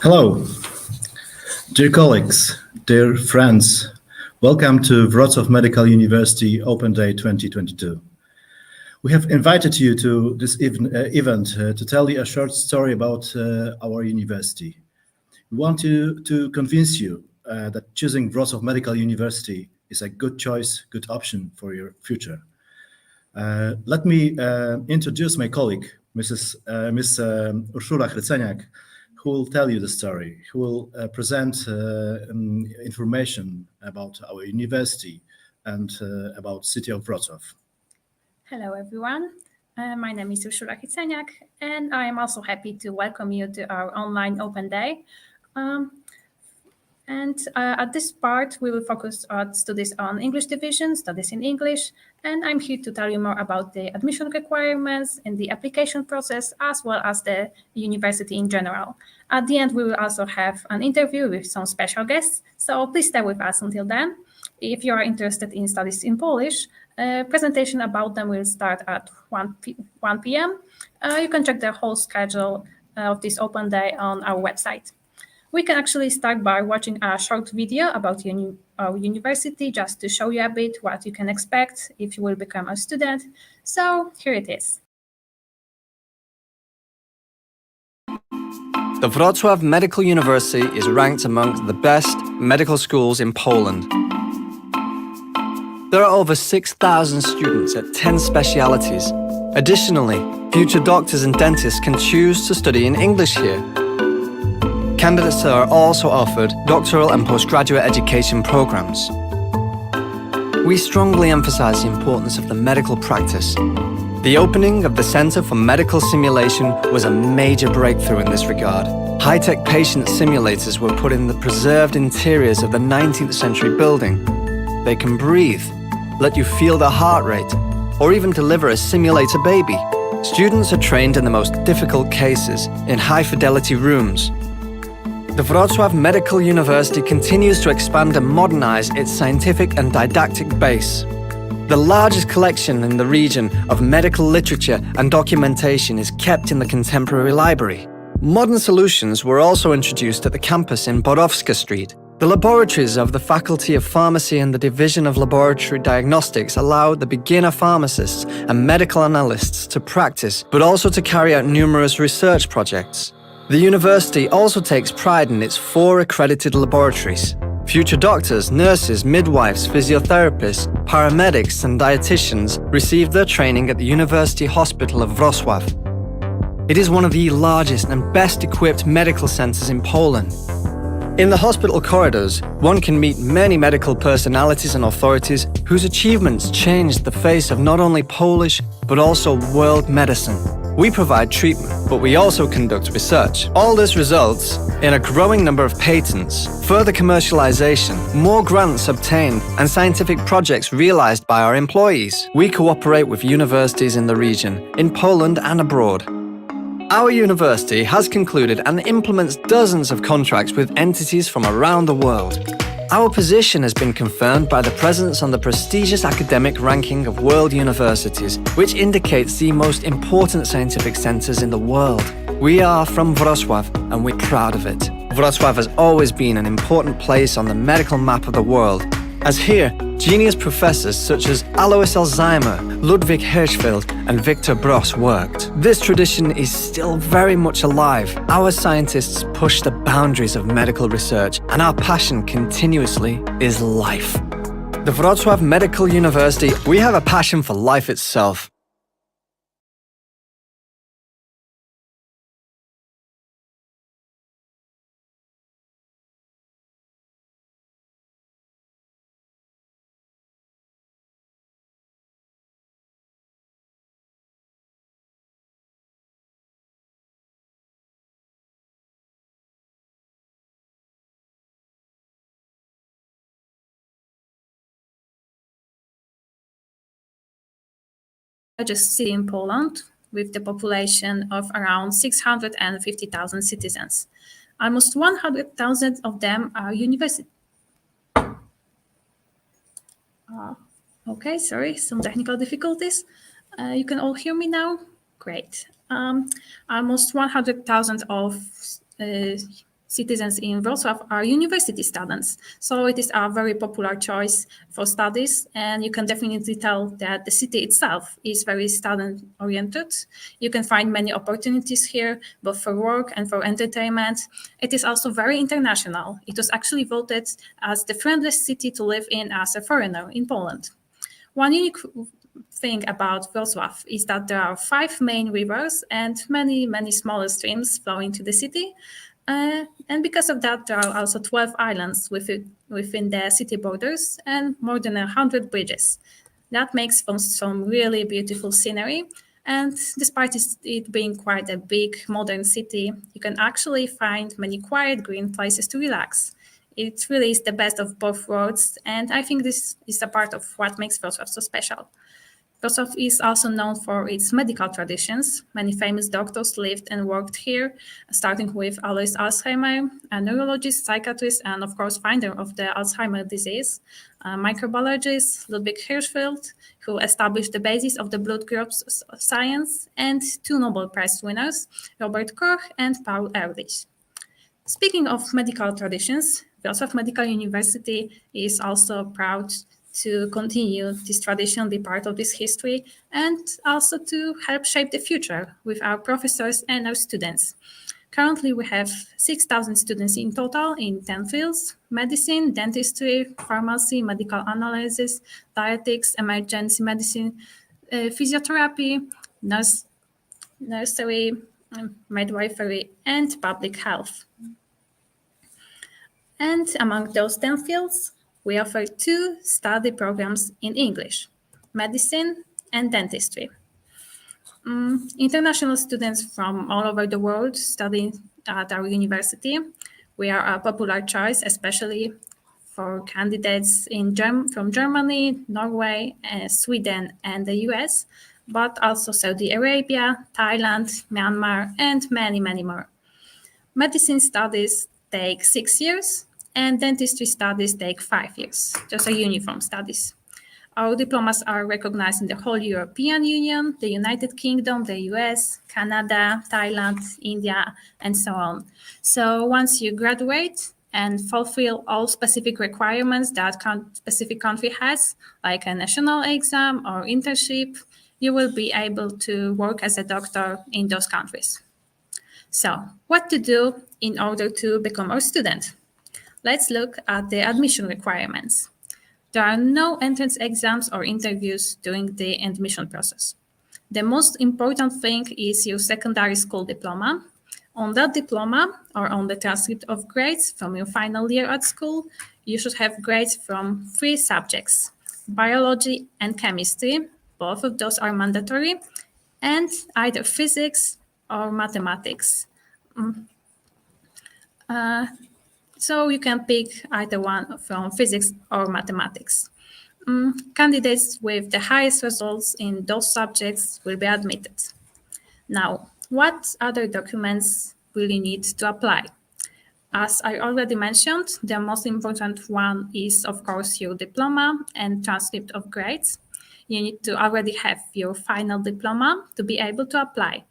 Hello, dear colleagues, dear friends. Welcome to Wrocław Medical University Open Day 2022. We have invited you to this event to tell you a short story about our university. We want to convince you that choosing Wrocław Medical University is a good choice, good option for your future. Let me introduce my colleague, Miss Urszula Chryceniak, who will tell you the story, who will present information about our university and about city of Wrocław. Hello, everyone. My name is Urszula Chryceniak, and I am also happy to welcome you to our online open day. At this part, we will focus on studies on English division, studies in English, and I'm here to tell you more about the admission requirements and the application process, as well as the university in general. At the end, we will also have an interview with some special guests, so please stay with us until then. If you are interested in studies in Polish, presentation about them will start at 1 p.m. You can check the whole schedule of this open day on our website. We can actually start by watching a short video about our university, just to show you a bit what you can expect if you will become a student. So here it is. The Wrocław Medical University is ranked among the best medical schools in Poland. There are over 6,000 students at 10 specialities. Additionally, future doctors and dentists can choose to study in English here. Candidates are also offered doctoral and postgraduate education programs. We strongly emphasize the importance of the medical practice. The opening of the Center for Medical Simulation was a major breakthrough in this regard. High-tech patient simulators were put in the preserved interiors of the 19th century building. They can breathe, let you feel their heart rate, or even deliver a simulator baby. Students are trained in the most difficult cases in high-fidelity rooms. The Wrocław Medical University continues to expand and modernize its scientific and didactic base. The largest collection in the region of medical literature and documentation is kept in the contemporary library. Modern solutions were also introduced at the campus in Borowska Street. The laboratories of the Faculty of Pharmacy and the Division of Laboratory Diagnostics allow the beginner pharmacists and medical analysts to practice, but also to carry out numerous research projects. The university also takes pride in its 4 accredited laboratories. Future doctors, nurses, midwives, physiotherapists, paramedics and dietitians receive their training at the University Hospital of Wrocław. It is one of the largest and best equipped medical centers in Poland. In the hospital corridors, one can meet many medical personalities and authorities whose achievements changed the face of not only Polish, but also world medicine. We provide treatment, but we also conduct research. All this results in a growing number of patents, further commercialization, more grants obtained, and scientific projects realized by our employees. We cooperate with universities in the region, in Poland and abroad. Our university has concluded and implements dozens of contracts with entities from around the world. Our position has been confirmed by the presence on the prestigious academic ranking of world universities, which indicates the most important scientific centers in the world. We are from Wrocław, and we're proud of it. Wrocław has always been an important place on the medical map of the world, as here, genius professors such as Alois Alzheimer, Ludwig Hirschfeld, and Victor Bross worked. This tradition is still very much alive. Our scientists push the boundaries of medical research, and our passion continuously is life. The Wrocław Medical University, we have a passion for life itself. Largest city in Poland, with the population of around 650,000 citizens. Almost 100,000 of them are university. Okay, sorry, some technical difficulties. You can all hear me now? Great. Almost 100,000 of citizens in Wrocław are university students. So it is a very popular choice for studies, and you can definitely tell that the city itself is very student-oriented. You can find many opportunities here, both for work and for entertainment. It is also very international. It was actually voted as the friendliest city to live in as a foreigner in Poland. One unique thing about Wrocław is that there are 5 main rivers and many, many smaller streams flowing to the city. And because of that, there are also 12 islands within the city borders and more than 100 bridges. That makes for some really beautiful scenery. And despite it being quite a big modern city, you can actually find many quiet green places to relax. It really is the best of both worlds, and I think this is a part of what makes Wrocław so special. Wrocław is also known for its medical traditions. Many famous doctors lived and worked here, starting with Alois Alzheimer, a neurologist, psychiatrist, and of course, finder of the Alzheimer disease, microbiologist Ludwig Hirschfeld, who established the basis of the blood groups science, and 2 Nobel Prize winners, Robert Koch and Paul Ehrlich. Speaking of medical traditions, Wrocław Medical University is also proud to continue this tradition, be part of this history, and also to help shape the future with our professors and our students. Currently, we have 6,000 students in total in 10 fields: medicine, dentistry, pharmacy, medical analysis, dietetics, emergency medicine, physiotherapy, nursery, midwifery, and public health. And among those 10 fields, we offer 2 study programs in English: medicine and dentistry. International students from all over the world study at our university. We are a popular choice, especially for candidates from Germany, Norway, Sweden, and the US, but also Saudi Arabia, Thailand, Myanmar, and many, many more. Medicine studies take 6 years, and dentistry studies take 5 years. Those are uniform studies. Our diplomas are recognized in the whole European Union, the United Kingdom, the US, Canada, Thailand, India, and so on. So once you graduate and fulfill all specific requirements that specific country has, like a national exam or internship, you will be able to work as a doctor in those countries. So what to do in order to become a student? Let's look at the admission requirements. There are no entrance exams or interviews during the admission process. The most important thing is your secondary school diploma. On that diploma or on the transcript of grades from your final year at school, you should have grades from 3 subjects: biology and chemistry. Both of those are mandatory, and either physics or mathematics. So you can pick either one from physics or mathematics. Candidates with the highest results in those subjects will be admitted. Now, what other documents will you need to apply? As I already mentioned, the most important one is, of course, your diploma and transcript of grades. You need to already have your final diploma to be able to apply.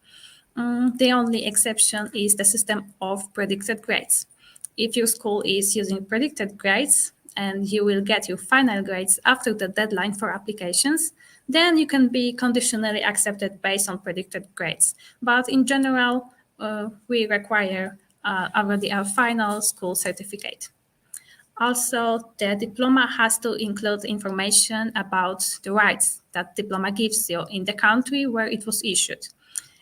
The only exception is the system of predicted grades. If your school is using predicted grades and you will get your final grades after the deadline for applications, then you can be conditionally accepted based on predicted grades. But in general, we require already a final school certificate. Also, the diploma has to include information about the rights that diploma gives you in the country where it was issued.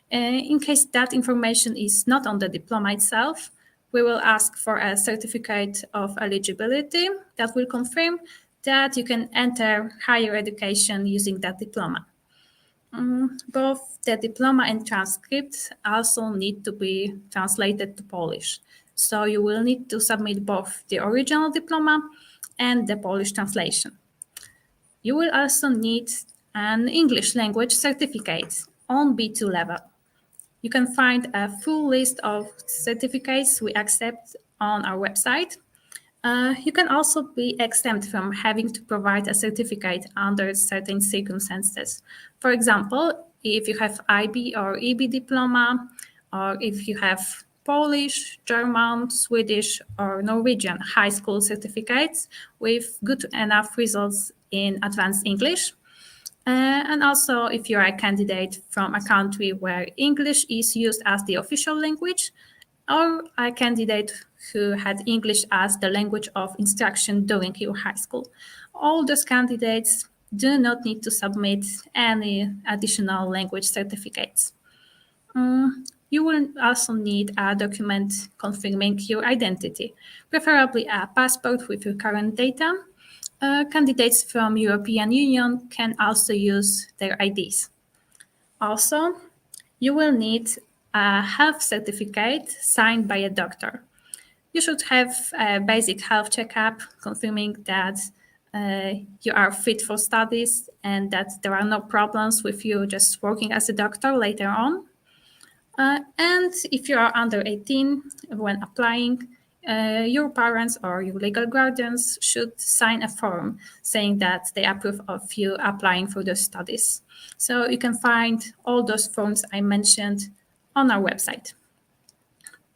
In case that information is not on the diploma itself, we will ask for a certificate of eligibility that will confirm that you can enter higher education using that diploma. Both the diploma and transcript also need to be translated to Polish. So you will need to submit both the original diploma and the Polish translation. You will also need an English language certificate on B2 level. You can find a full list of certificates we accept on our website. You can also be exempt from having to provide a certificate under certain circumstances. For example, if you have IB or EB diploma, or if you have Polish, German, Swedish, or Norwegian high school certificates with good enough results in advanced English. And also, if you are a candidate from a country where English is used as the official language, or a candidate who had English as the language of instruction during your high school. All those candidates do not need to submit any additional language certificates. You will also need a document confirming your identity, preferably a passport with your current data. Candidates from European Union can also use their IDs. Also, you will need a health certificate signed by a doctor. You should have a basic health checkup confirming that you are fit for studies and that there are no problems with you just working as a doctor later on. And if you are under 18 when applying, your parents or your legal guardians should sign a form saying that they approve of you applying for those studies. So you can find all those forms I mentioned on our website.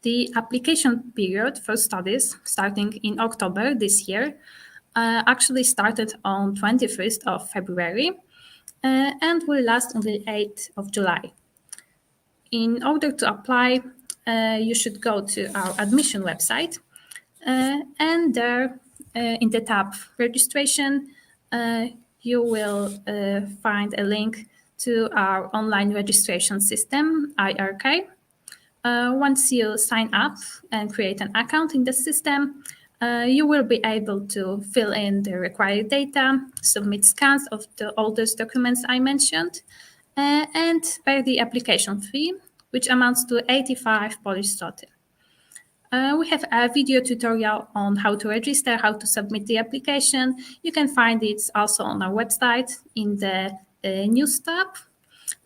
The application period for studies starting in October this year actually started on 21st of February and will last until 8th of July. In order to apply, you should go to our admission website and there in the tab registration, you will find a link to our online registration system, IRK. Once you sign up and create an account in the system, you will be able to fill in the required data, submit scans of all those documents I mentioned, and pay the application fee, which amounts to 85 Polish zloty. We have a video tutorial on how to register, how to submit the application. You can find it also on our website in the news tab.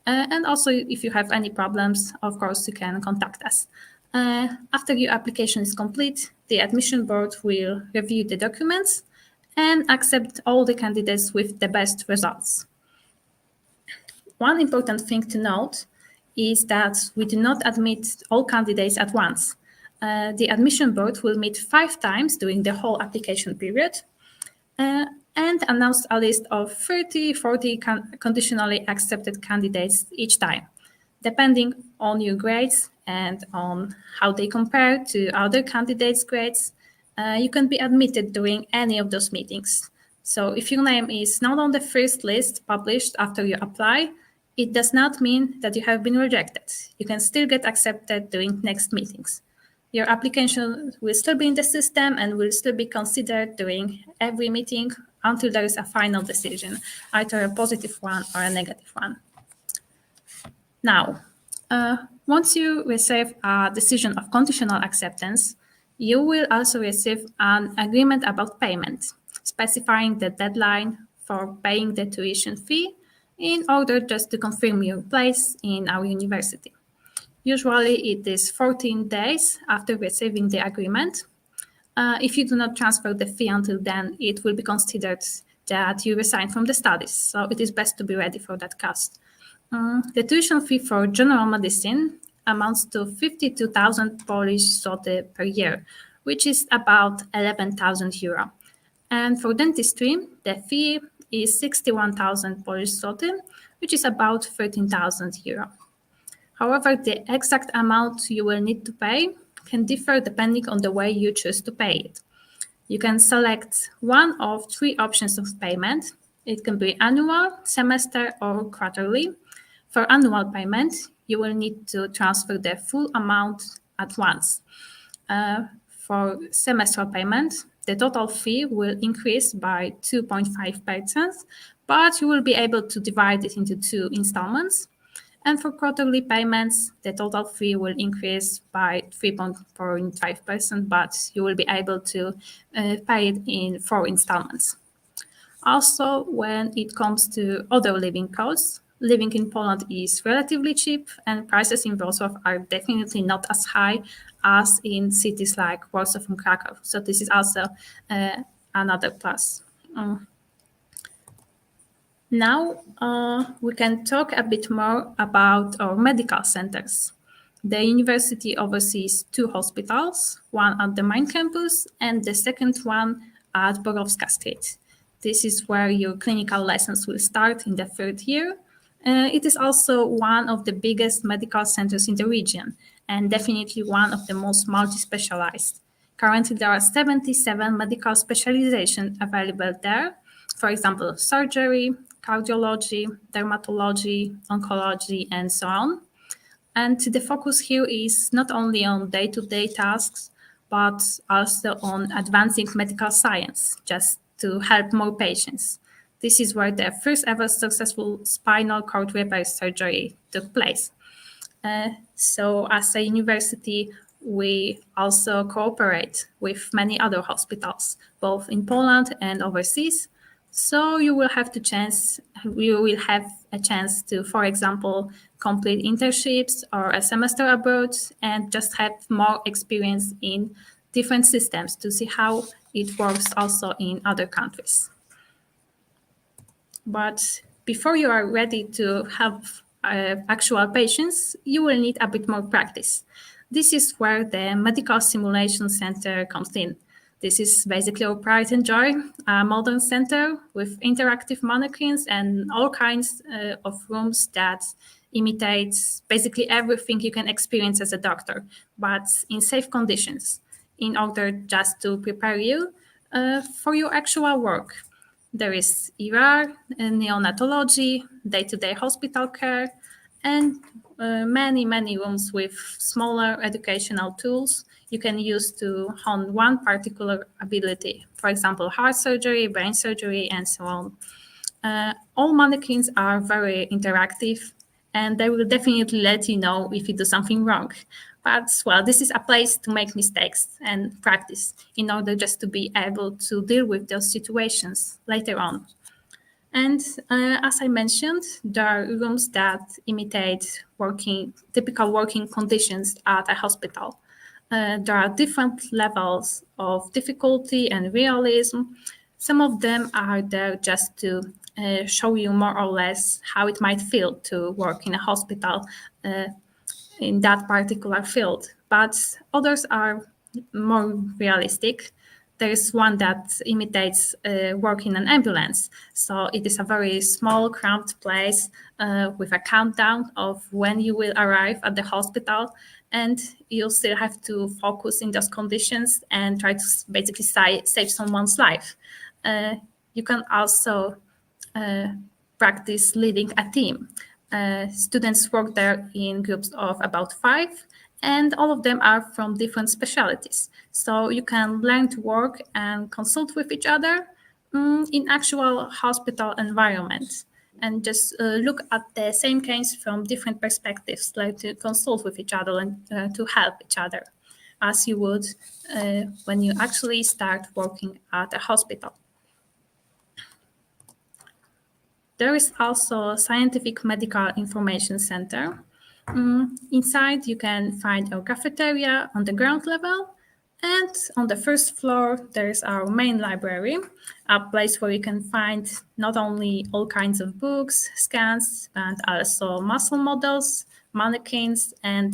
And also, if you have any problems, of course, you can contact us. After your application is complete, the admission board will review the documents and accept all the candidates with the best results. One important thing to note is that we do not admit all candidates at once. The admission board will meet 5 times during the whole application period and announce a list of 30-40 conditionally accepted candidates each time. Depending on your grades and on how they compare to other candidates' grades, you can be admitted during any of those meetings. So if your name is not on the first list published after you apply, it does not mean that you have been rejected. You can still get accepted during next meetings. Your application will still be in the system and will still be considered during every meeting until there is a final decision, either a positive one or a negative one. Now, once you receive a decision of conditional acceptance, you will also receive an agreement about payment, specifying the deadline for paying the tuition fee in order just to confirm your place in our university. Usually it is 14 days after receiving the agreement. If you do not transfer the fee until then, it will be considered that you resign from the studies. So it is best to be ready for that cost. The tuition fee for general medicine amounts to 52,000 Polish zloty per year, which is about 11,000 euro. And for dentistry, the fee is 61,000 Polish zloty, which is about 13,000 euro. However, the exact amount you will need to pay can differ depending on the way you choose to pay it. You can select one of 3 options of payment. It can be annual, semester, or quarterly. For annual payment, you will need to transfer the full amount at once. For semestral payment, the total fee will increase by 2.5%, but you will be able to divide it into 2 installments. And for quarterly payments, the total fee will increase by 3.5%, but you will be able to pay it in 4 installments. Also, when it comes to other living costs, living in Poland is relatively cheap and prices in Wrocław are definitely not as high as in cities like Warsaw and Krakow. So this is also another plus. Now we can talk a bit more about our medical centers. The university oversees 2 hospitals, one at the main campus and the second one at Borowska Street. This is where your clinical lessons will start in the 3rd year. It is also one of the biggest medical centers in the region and definitely one of the most multi-specialized. Currently, there are 77 medical specializations available there. For example, surgery, cardiology, dermatology, oncology, and so on. And the focus here is not only on day-to-day tasks, but also on advancing medical science, just to help more patients. This is where the first ever successful spinal cord repair surgery took place. So as a university, we also cooperate with many other hospitals, both in Poland and overseas. So you will have a chance to, for example, complete internships or a semester abroad and just have more experience in different systems to see how it works also in other countries. But before you are ready to have actual patients, you will need a bit more practice. This is where the Medical Simulation Center comes in. This is basically our pride and joy, a modern center with interactive mannequins and all kinds of rooms that imitate basically everything you can experience as a doctor, but in safe conditions, in order just to prepare you for your actual work. There is ER, neonatology, day-to-day hospital care, and many rooms with smaller educational tools you can use to hone one particular ability. For example, heart surgery, brain surgery, and so on. All mannequins are very interactive, and they will definitely let you know if you do something wrong. But, well, this is a place to make mistakes and practice in order just to be able to deal with those situations later on. And as I mentioned, there are rooms that imitate typical working conditions at a hospital. There are different levels of difficulty and realism. Some of them are there just to show you more or less how it might feel to work in a hospital in that particular field, but others are more realistic. There is one that imitates work in an ambulance. So it is a very small, cramped place with a countdown of when you will arrive at the hospital, and you'll still have to focus in those conditions and try to basically save someone's life. You can also practice leading a team. Students work there in groups of about 5, and all of them are from different specialties. So you can learn to work and consult with each other in actual hospital environment, and just look at the same case from different perspectives, like to consult with each other and to help each other, as you would when you actually start working at a hospital. There is also a Scientific Medical Information Center. Inside, you can find our cafeteria on the ground level, and on the first floor, there is our main library, a place where you can find not only all kinds of books, scans, but also muscle models, mannequins, and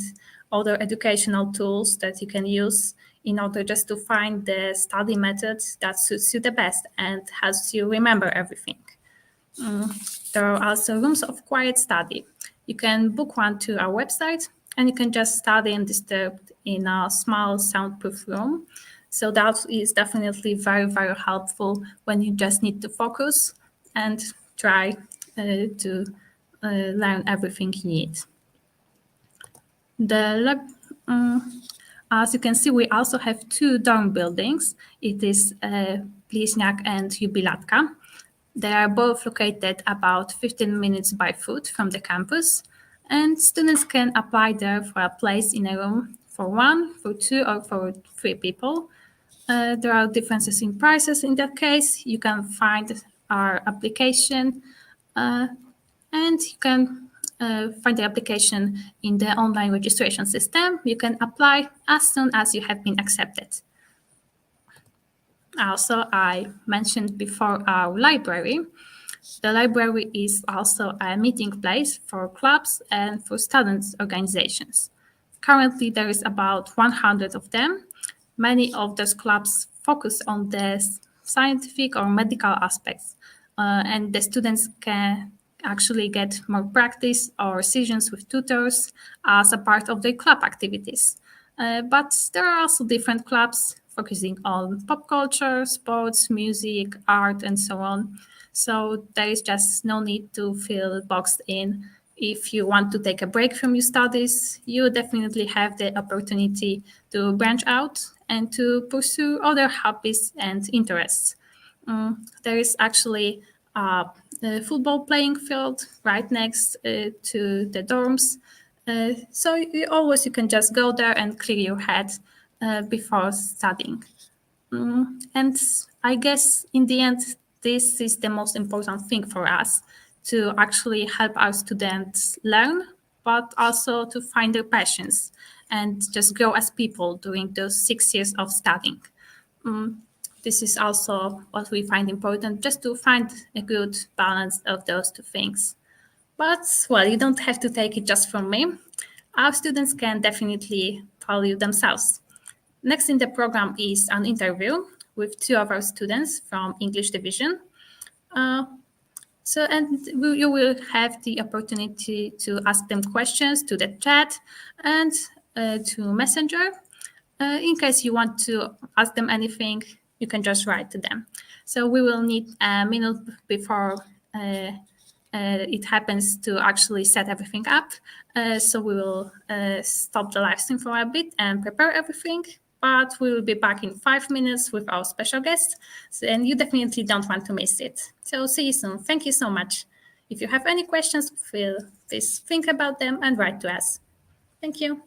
other educational tools that you can use in order just to find the study method that suits you the best and helps you remember everything. There are also rooms of quiet study. You can book one to our website, and you can just study undisturbed in a small soundproof room. So that is definitely very helpful when you just need to focus and try to learn everything you need. As you can see, we also have 2 dorm buildings. It is Bliźniak and Jubilatka. They are both located about 15 minutes by foot from the campus, and students can apply there for a place in a room for 1, for 2, or for 3 people. There are differences in prices in that case. You can find our application, and you can find the application in the online registration system. You can apply as soon as you have been accepted. Also, I mentioned before our library. The library is also a meeting place for clubs and for students' organizations. Currently, there is about 100 of them. Many of those clubs focus on the scientific or medical aspects, and the students can actually get more practice or sessions with tutors as a part of their club activities. But there are also different clubs focusing on pop culture, sports, music, art, and so on. So there is just no need to feel boxed in. If you want to take a break from your studies, you definitely have the opportunity to branch out and to pursue other hobbies and interests. There is actually a football playing field right next to the dorms. So you can just go there and clear your head before studying. And I guess in the end, this is the most important thing for us, to actually help our students learn, but also to find their passions and just grow as people during those 6 years of studying. This is also what we find important, just to find a good balance of those two things. But, well, you don't have to take it just from me. Our students can definitely tell you themselves. Next in the program is an interview with two of our students from English division. You will have the opportunity to ask them questions to the chat and to Messenger. In case you want to ask them anything, you can just write to them. So we will need a minute before it happens to actually set everything up. So we will stop the live stream for a bit and prepare everything. But we will be back in 5 minutes with our special guest, and you definitely don't want to miss it. So see you soon. Thank you so much. If you have any questions, please think about them and write to us. Thank you.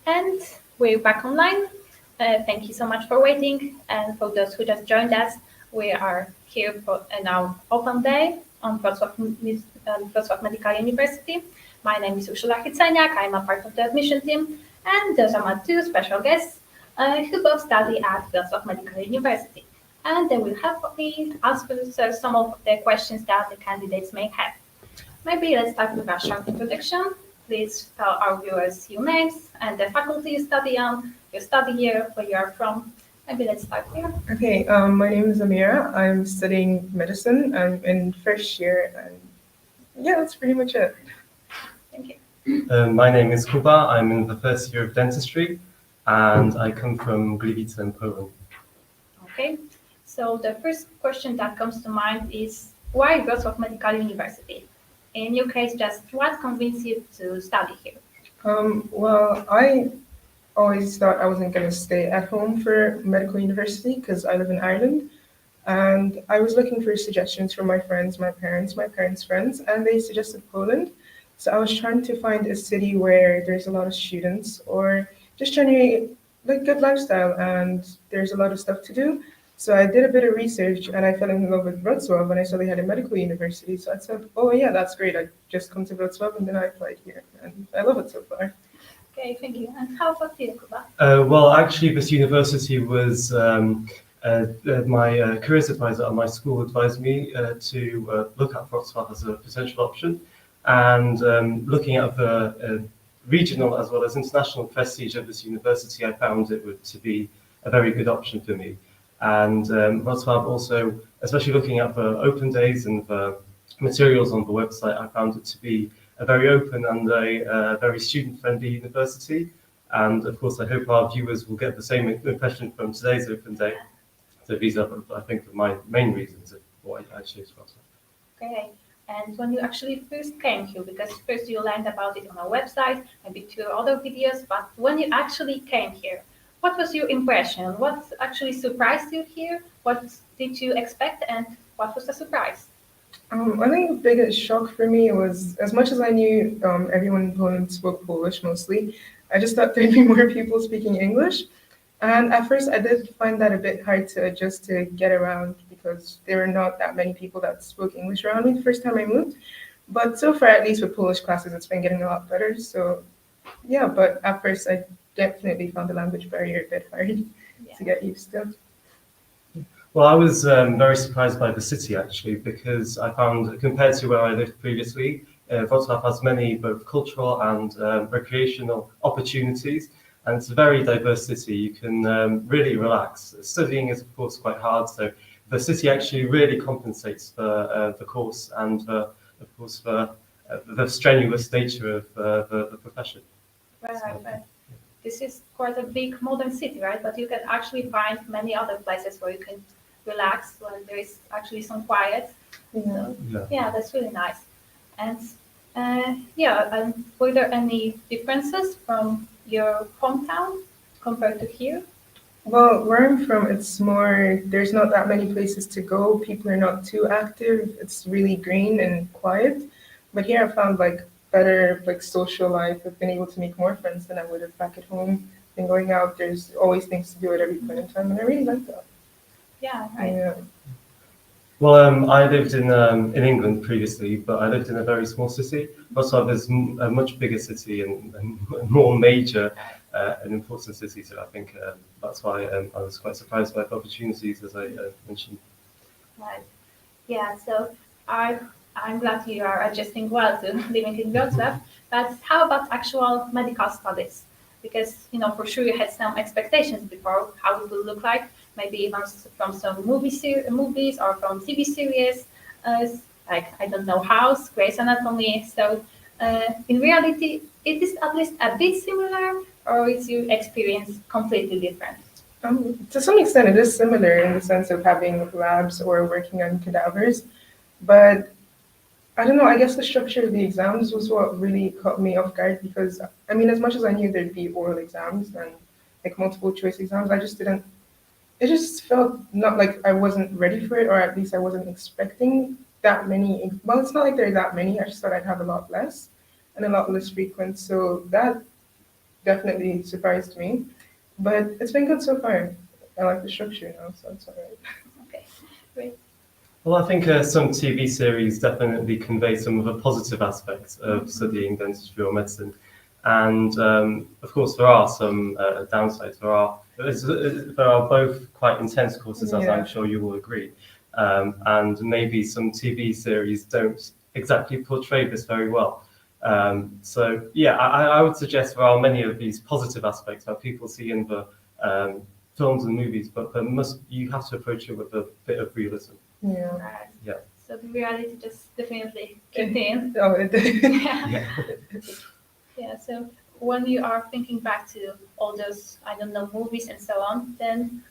And we're back online. Thank you so much for waiting. And for those who just joined us, we are here for our open day on Wrocław Medical University. My name is Urszula Hyceniak. I'm a part of the admission team. And those are my two special guests who both study at Wrocław Medical University. And they will help me answer some of the questions that the candidates may have. Maybe let's start with a short introduction. Please tell our viewers your names and the faculty you study on, your study year, where you are from. Maybe let's start here. Okay, my name is Amira. I'm studying medicine. I'm in first year, and yeah, that's pretty much it. Thank you. My name is Kuba. I'm in the first year of dentistry, and I come from Gliwice in Poland. Okay, so the first question that comes to mind is, why Wrocław Medical University? In your case, just what convinced you to study here? Well, I always thought I wasn't going to stay at home for medical university because I live in Ireland. And I was looking for suggestions from my friends, my parents' friends, and they suggested Poland. So I was trying to find a city where there's a lot of students or just generally like good lifestyle and there's a lot of stuff to do. So I did a bit of research and I fell in love with Wrocław and I saw they had a medical university. So I said, oh yeah, that's great. I just come to Wrocław and then I applied here and I love it so far. Okay, thank you. And how about you, Kuba? Well, actually, this university was my careers advisor at my school advised me to look at Wrocław as a potential option. And looking at the regional as well as international prestige of this university, I found it to be a very good option for me. And Wrocław also, especially looking at the open days and the materials on the website, I found it to be a very open and a very student-friendly university. And of course, I hope our viewers will get the same impression from today's open day. So these are, I think, my main reasons of why I chose Wrocław. Okay. And when you actually first came here, because first you learned about it on our website, maybe through other videos, but when you actually came here, what was your impression? What actually surprised you here? What did you expect and what was the surprise? I think the biggest shock for me was, as much as I knew everyone in Poland spoke Polish mostly, I just thought there'd be more people speaking English. And at first I did find that a bit hard to adjust to get around because there were not that many people that spoke English around me the first time I moved. But so far, at least with Polish classes, it's been getting a lot better. So yeah, but at first I definitely found the language barrier a bit hard to get used to. Well, I was very surprised by the city actually, because I found, compared to where I lived previously, Wrocław has many both cultural and recreational opportunities, and it's a very diverse city. You can really relax. Studying is of course quite hard, so the city actually really compensates for the course and of course for the strenuous nature of the profession. Right. This is quite a big modern city, right? But you can actually find many other places where you can relax when there is actually some quiet. So, yeah, that's really nice. And were there any differences from your hometown compared to here? Well, where I'm from, it's more, there's not that many places to go. People are not too active. It's really green and quiet. But here I found like better like social life. I've been able to make more friends than I would have back at home. Been going out, there's always things to do at every point in time, and I really like that. Yeah, right. Yeah. Well, I lived in England previously, but I lived in a very small city. Wrocław is a much bigger city and more major and important city, so I think that's why I was quite surprised by the opportunities, as I mentioned. Right. Yeah, so I'm glad you are adjusting well to living in Wrocław, but how about actual medical studies? Because, for sure you had some expectations before how it will look like, maybe even from some movies or from TV series, like, I don't know, House, Grey's Anatomy. So in reality, it is at least a bit similar, or is your experience completely different? To some extent, it is similar in the sense of having labs or working on cadavers, but I don't know, I guess the structure of the exams was what really caught me off guard because, I mean, as much as I knew there'd be oral exams and like multiple choice exams, it just felt not like I wasn't ready for it, or at least I wasn't expecting that many. Well, it's not like there are that many, I just thought I'd have a lot less and a lot less frequent. So that definitely surprised me, but it's been good so far. I like the structure now, so it's all right. Okay, great. Well, I think some TV series definitely convey some of the positive aspects of studying dentistry or medicine. And of course, there are some downsides. There are both quite intense courses, as I'm sure you will agree. And maybe some TV series don't exactly portray this very well. So, yeah, I would suggest there are many of these positive aspects that people see in the films and movies, but you have to approach it with a bit of realism. Yeah. Right. Yeah. So the reality just definitely kicked in. Oh, it did. Yeah. Yeah. So when you are thinking back to all those, I don't know, movies and so on, then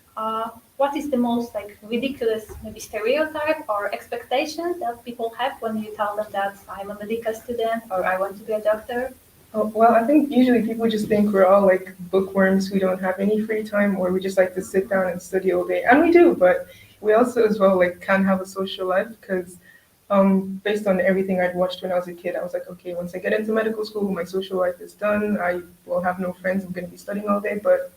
what is the most like ridiculous maybe stereotype or expectation that people have when you tell them that I'm a medical student or I want to be a doctor? Oh, well, I think usually people just think we're all like bookworms who don't have any free time, or we just like to sit down and study all day. And we do, but we also as well like can have a social life because based on everything I'd watched when I was a kid, I was like, okay, once I get into medical school, my social life is done. I will have no friends. I'm going to be studying all day. But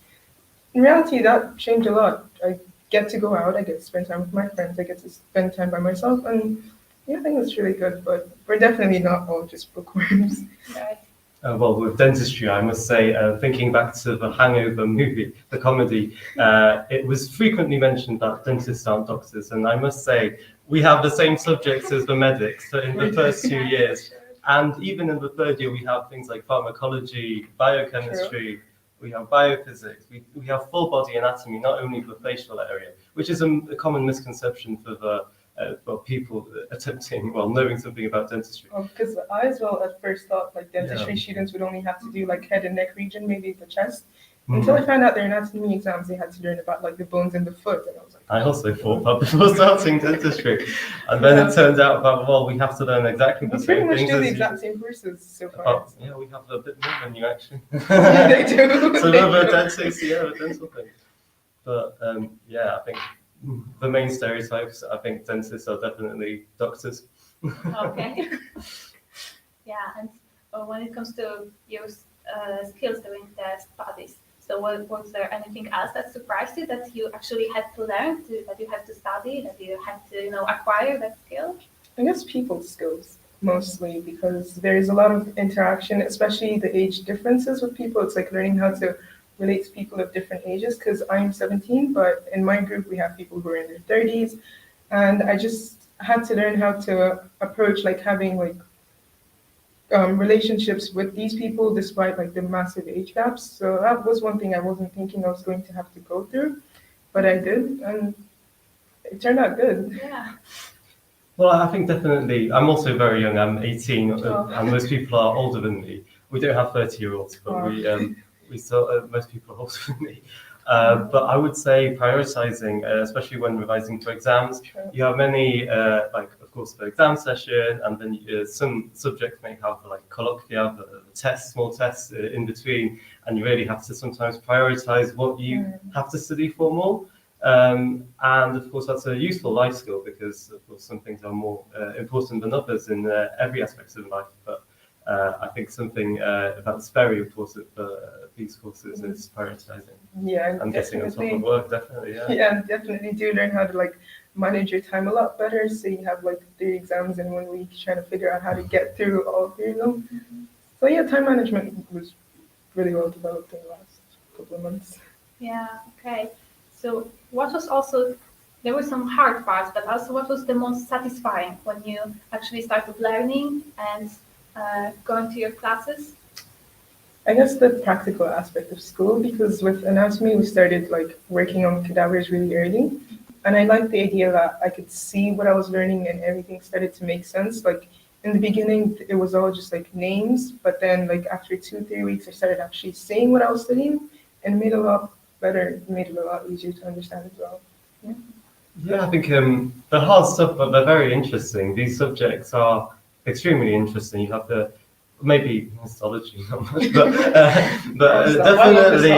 in reality, that changed a lot. I get to go out. I get to spend time with my friends. I get to spend time by myself. And yeah, I think it's really good. But we're definitely not all just bookworms. Right. Well, with dentistry, I must say, thinking back to the Hangover movie, the comedy, it was frequently mentioned that dentists aren't doctors. And I must say, we have the same subjects as the medics in the first 2 years. And even in the third year, we have things like pharmacology, biochemistry, we have biophysics, we have full body anatomy, not only for facial area, which is a common misconception for the people attempting, knowing something about dentistry. Because I as well at first thought like dentistry students would only have to do like head and neck region, maybe the chest. Until I found out their anatomy exams, they had to learn about like the bones in the foot, and I was like, I also thought that before starting dentistry, and then it turned out that we have to learn exactly the we pretty same much things. do the exact same courses so far. Yeah, we have a bit more than you actually. Yeah, they do. So They another do. dentist, yeah, a dental thing. But yeah, I think the main stereotypes, I think dentists are definitely doctors. Okay. Yeah, and when it comes to your skills during the studies, so was there anything else that surprised you that you actually had to learn, that you had to study, that you had to acquire that skill? I guess people skills mostly because there's a lot of interaction, especially the age differences with people. It's like learning how to relate to people of different ages because I'm 17, but in my group we have people who are in their 30s, and I just had to learn how to approach like having like relationships with these people despite like the massive age gaps. So that was one thing I wasn't thinking I was going to have to go through, but I did, and it turned out good. Yeah. Well, I think definitely, I'm also very young, I'm 18, and most people are older than me. We don't have 30-year-olds, but we still, most people are older than me. But I would say prioritizing, especially when revising for exams, you have many, of course, the exam session, and then some subjects may have colloquia, the tests, small tests in between, and you really have to sometimes prioritize what you have to study for more. And of course, that's a useful life skill because, of course, some things are more important than others in every aspect of life. But I think something that's very important for these courses is prioritizing. Yeah, and getting on top of work, definitely. Yeah. Yeah, definitely do learn how to manage your time a lot better. So you have 3 exams in 1 week, trying to figure out how to get through all 3 of them. So yeah, time management was really well developed in the last couple of months. Yeah. Okay. So what was also, there were some hard parts, but also what was the most satisfying when you actually started learning and going to your classes? I guess the practical aspect of school, because with anatomy, we started working on cadavers really early. And I liked the idea that I could see what I was learning and everything started to make sense. In the beginning, it was all just names, but then after 2-3 weeks, I started actually saying what I was studying, and it made it a lot better. It made it a lot easier to understand as well. Yeah. Yeah, I think the hard stuff, but they're very interesting. These subjects are extremely interesting. You have the maybe histology, not much, but definitely.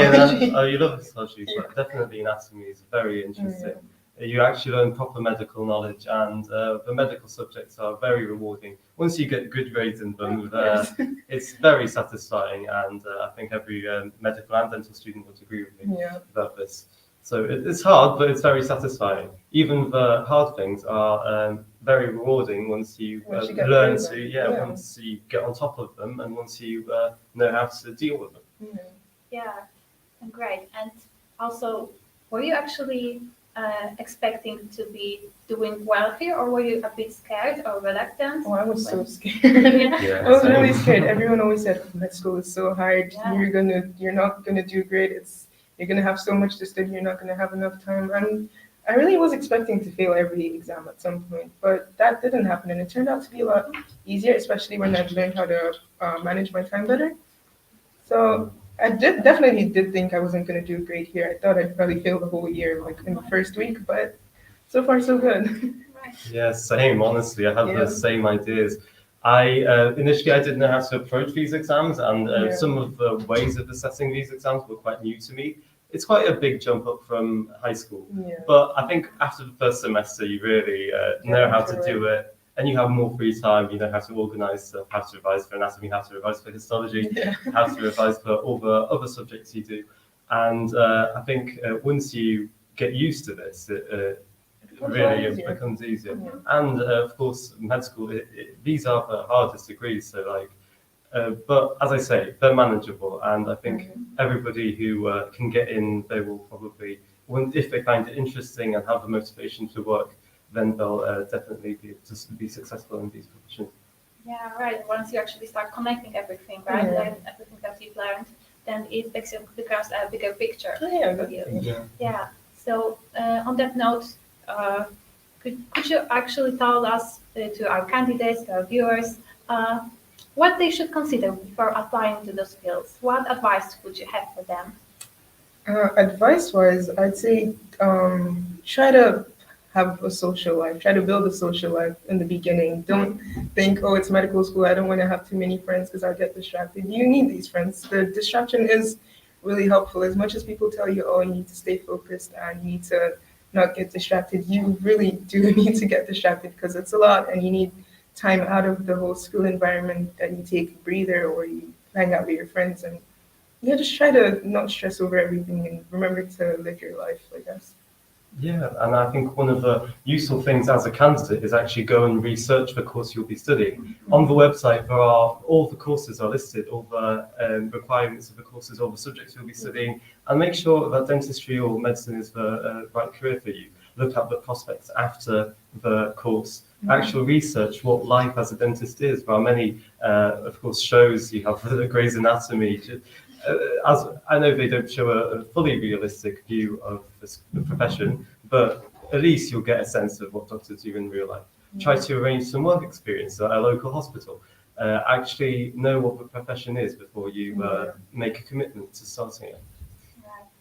You love histology, but definitely anatomy is very interesting. You actually learn proper medical knowledge, and the medical subjects are very rewarding. Once you get good grades in them, it's very satisfying, and I think every medical and dental student would agree with me about this. So it's hard, but it's very satisfying. Even the hard things are very rewarding once you learn to, once you get on top of them, and once you know how to deal with them. Yeah, great. And also, were you actually expecting to be doing well here, or were you a bit scared or reluctant? Oh, I was so scared. Yeah, I was really scared. Everyone always said med school is so hard. Yeah. You're not gonna do great. You're gonna have so much to study. You're not gonna have enough time. And I really was expecting to fail every exam at some point, but that didn't happen, and it turned out to be a lot easier, especially when I've learned how to manage my time better. So I definitely did think I wasn't going to do great here. I thought I'd probably fail the whole year, in the first week, but so far so good. Yeah, same. Honestly, I have the same ideas. Initially, I didn't know how to approach these exams, and some of the ways of assessing these exams were quite new to me. it's quite a big jump up from high school. Yeah. But I think after the first semester, you really know how to do it, and you have more free time. You know how to organise stuff, how to revise for anatomy, how to revise for histology, how to revise for all the other subjects you do. And I think once you get used to this, it becomes easier. Yeah. And of course, med school, these are the hardest degrees. So like, but as I say, they're manageable, and I think everybody who can get in, they will probably, if they find it interesting and have the motivation to work, then they'll definitely be able to be successful in these professions. Yeah, right. Once you actually start connecting everything, right, and everything that you've learned, then it becomes a bigger picture for you. Yeah. So on that note, could you actually tell us, to our candidates, to our viewers, what they should consider before applying to those fields? What advice would you have for them? Advice-wise, I'd say try to have a social life. Try to build a social life in the beginning. Don't think, oh, it's medical school, I don't want to have too many friends because I'll get distracted. You need these friends. The distraction is really helpful. As much as people tell you, oh, you need to stay focused and you need to not get distracted, you really do need to get distracted because it's a lot and you need time out of the whole school environment, that you take a breather or you hang out with your friends, and just try to not stress over everything and remember to live your life, I guess. Yeah, and I think one of the useful things as a candidate is actually go and research the course you'll be studying. On the website, all the courses are listed, all the requirements of the courses, all the subjects you'll be studying, and make sure that dentistry or medicine is the right career for you. Look at the prospects after the course. Actual research what life as a dentist is. There are many, of course, shows. You have the Grey's Anatomy. As I know they don't show a fully realistic view of the profession, but at least you'll get a sense of what doctors do in real life. Try to arrange some work experience at a local hospital. Actually know what the profession is before you make a commitment to starting it,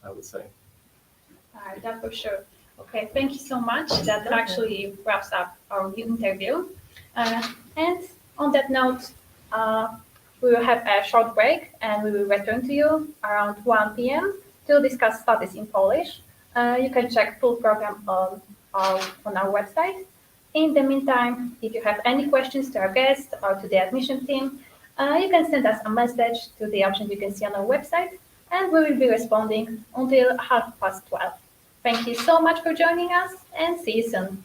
I would say. That for sure. Okay, thank you so much. That actually wraps up our interview. And on that note, we will have a short break and we will return to you around 1 p.m. to discuss studies in Polish. You can check full program on our website. In the meantime, if you have any questions to our guests or to the admission team, you can send us a message to the option you can see on our website, and we will be responding until 12:30. Thank you so much for joining us, and see you soon.